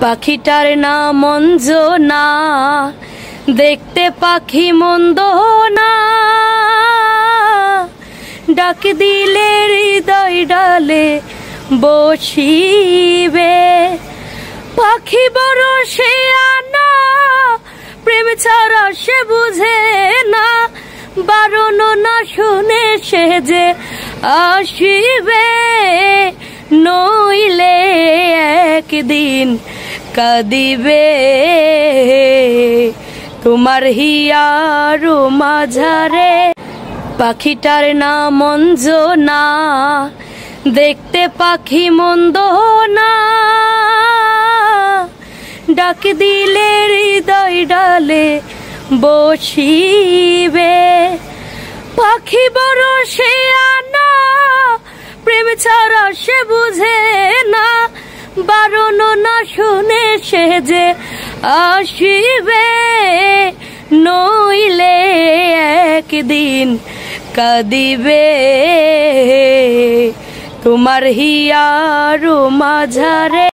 পাখিটার নাম অঞ্জনা, দেখতে পাখি মন্দ না, ডাক দিলে হৃদয় ডালে বসিবে। পাখি বড় সে আনা, প্রেম ছাড়া সে বুঝে না, বারণ না শুনে সে যে আসিবে, নইলে একদিন কাঁদিবে। তোমার হিয়ার মাঝারে পাখিটার নাম অঞ্জনা, দেখতে পাখি মন্দ না, ডাক দিলে হৃদয় ডালে বসিবে। পাখি বড় সে আনা, প্রেম ছাড়া সে বুঝে না, বারণ না শুনে সে যে আসিবে, নইলে একদিন কাঁদিবে। তোমার হিয়ার মাঝারে